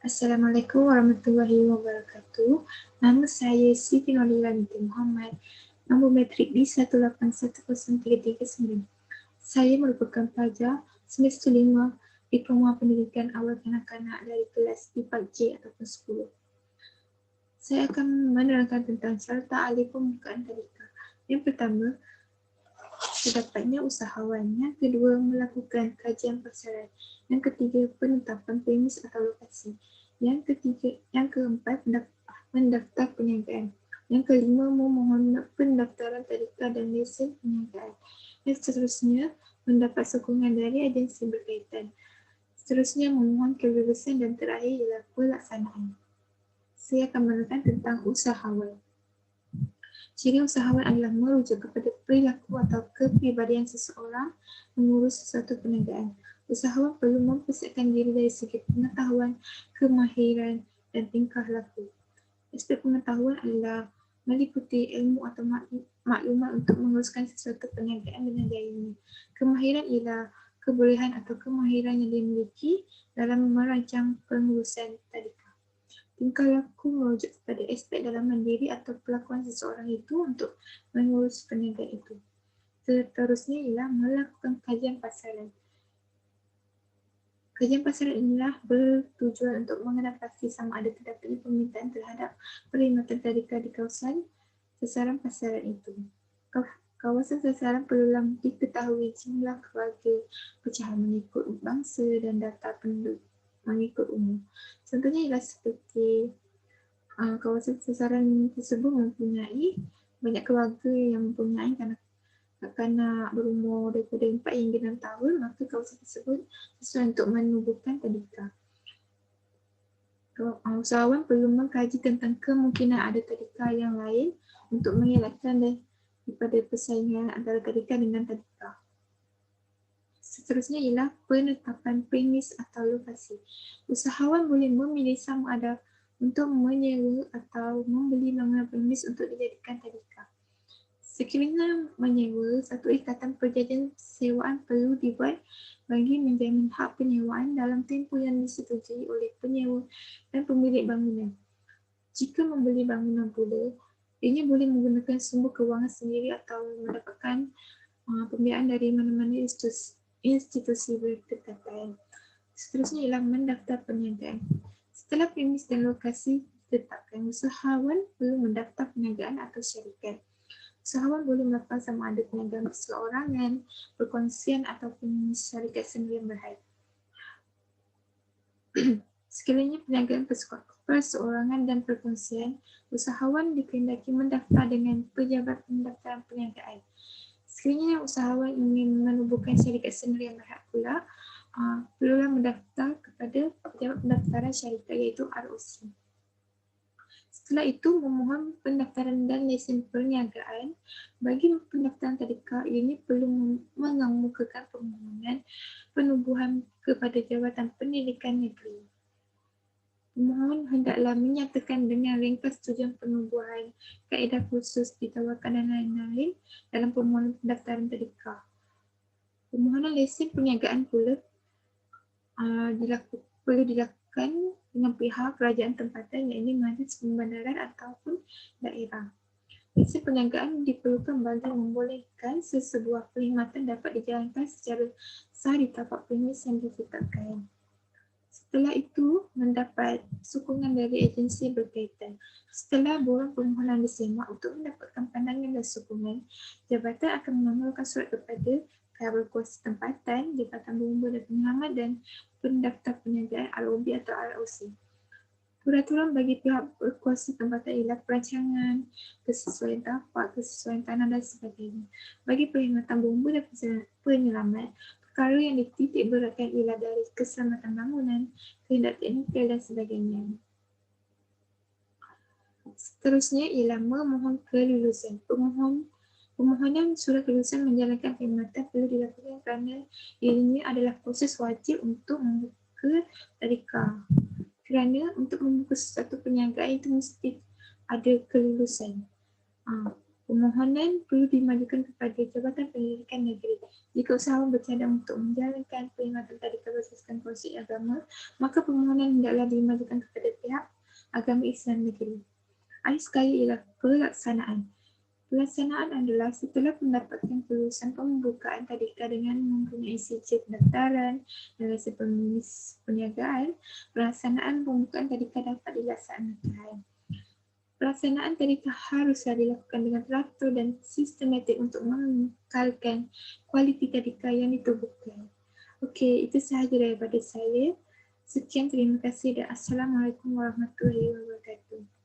Assalamualaikum warahmatullahi wabarakatuh. Nama saya Siti Nurila binti Muhammad. Nombor matrik D1810339. Saya merupakan pelajar semester 5 Diploma Pendidikan Awal Kanak-kanak dari kelas 4J ataupun 10. Saya akan menerangkan tentang syarata alih pembukaan tadika. Yang pertama, terdapatnya usahawan. Yang kedua, melakukan kajian pasaran. Yang ketiga, penetapan premis atau lokasi. Yang keempat, mendaftar perniagaan. Yang kelima, memohon pendaftaran tadika dan lesen perniagaan. Dan seterusnya, mendapat sokongan dari agensi berkaitan. Seterusnya, memohon kelulusan dan terakhir ialah pelaksanaan. Saya akan menerangkan tentang usahawan. Ciri usahawan adalah merujuk kepada perilaku atau kepribadian seseorang mengurus sesuatu perniagaan. Usahawan perlu mempersiapkan diri dari segi pengetahuan, kemahiran, dan tingkah laku. Aspek pengetahuan adalah meliputi ilmu atau maklumat untuk menguruskan sesuatu perniagaan dengan gayanya. Kemahiran ialah kebolehan atau kemahiran yang dimiliki dalam merancang pengurusan tadika. Tingkah laku merujuk kepada aspek dalaman diri atau kelakuan seseorang itu untuk mengurus perniagaan itu. Seterusnya ialah melakukan kajian pasaran. Kajian pasaran inilah bertujuan untuk mengenal pasti sama ada terdapatnya permintaan terhadap perkhidmatan tadika di kawasan sasaran pasaran itu. Kawasan sasaran perlulah diketahui jumlah keluarga, pecahan mengikut bangsa dan data penduduk mengikut umur. Contohnya ialah seperti kawasan sasaran tersebut mempunyai banyak keluarga yang mempunyai kanak-kanak berumur daripada 4 hingga 6 tahun, maka kawasan tersebut sesuai untuk menubuhkan tadika. Usahawan perlu mengkaji tentang kemungkinan ada tadika yang lain untuk mengelakkan daripada persaingan antara tadika dengan tadika. Seterusnya ialah penetapan premis atau lokasi. Usahawan boleh memilih sama ada untuk menyewa atau membeli bangunan premis untuk dijadikan tadika. Sekiranya menyewa, satu ikatan perjanjian sewaan perlu dibuat bagi menjamin hak penyewaan dalam tempoh yang disetujui oleh penyewa dan pemilik bangunan. Jika membeli bangunan pula, ianya boleh menggunakan sumber kewangan sendiri atau mendapatkan pembiayaan dari mana-mana institusi bertetapan. Seterusnya ialah mendaftar perniagaan. Setelah premis dan lokasi ditetapkan, usahawan perlu mendaftar perniagaan atau syarikat. Usahawan boleh melakukan sama ada perniagaan perseorangan, perkongsian ataupun syarikat sendirian berhad. Sekiranya perniagaan perseorangan dan perkongsian, usahawan dikehendaki mendaftar dengan pejabat pendaftaran perniagaan. Sekiranya usahawan ingin menubuhkan syarikat sendiri yang berhad pula, perlulah mendaftar kepada pejabat pendaftaran syarikat iaitu ROC. Setelah itu, memohon pendaftaran dan lesen perniagaan. Bagi pendaftaran tadika, ianya perlu mengemukakan permohonan penubuhan kepada Jabatan Pendidikan Negeri. Pemohon hendaklah menyatakan dengan ringkas tujuan penubuhan, kaedah khusus ditawarkan dan lain-lain dalam permohonan pendaftaran tadika. Permohonan lesen perniagaan pula perlu dilakukan dengan pihak kerajaan tempatan iaitu Majlis Pembandaran ataupun daerah. Lesen perniagaan diperlukan bagi membolehkan sesebuah perkhidmatan dapat dijalankan secara sah di tapak premis yang ditetapkan. Setelah itu, mendapat sokongan dari agensi berkaitan. Setelah borang permohonan disemak untuk mendapatkan pandangan dan sokongan, jabatan akan mengamalkan surat kepada pihak berkuasa tempatan, Jabatan Bomba dan Penyelamat dan pendaftar perniagaan ROB atau ROC. Peraturan bagi pihak berkuasa tempatan ialah perancangan, kesesuaian tapak, kesesuaian tanah dan sebagainya. Bagi perkhidmatan bomba dan penyelamat, perkara yang dititik beratkan ialah dari keselamatan bangunan, kehendak teknikal dan sebagainya. Seterusnya ialah memohon kelulusan. Permohonan surat kelulusan menjalankan perkhidmatan perlu dilakukan kerana ianya adalah proses wajib untuk membuka tadika. Kerana untuk membuka sesuatu perniagaan itu mesti ada kelulusan. Permohonan perlu dimajukan kepada Jabatan Pendidikan Negeri. Jika usahawan bercadang untuk menjalankan perkhidmatan tadika berasaskan konsep agama, maka permohonan hendaklah dimajukan kepada pihak agama Islam negeri. Akhir sekali ialah pelaksanaan. Pelaksanaan adalah setelah mendapatkan kelulusan pembukaan tadika dengan mempunyai sijil pendaftaran dan lesen perniagaan, pelaksanaan pembukaan tadika dapat dilaksanakan. Pelaksanaan tadika haruslah dilakukan dengan teratur dan sistematik untuk mengekalkan kualiti tadika yang ditubuhkan. Okey, itu sahaja daripada saya. Sekian, terima kasih dan Assalamualaikum warahmatullahi wabarakatuh.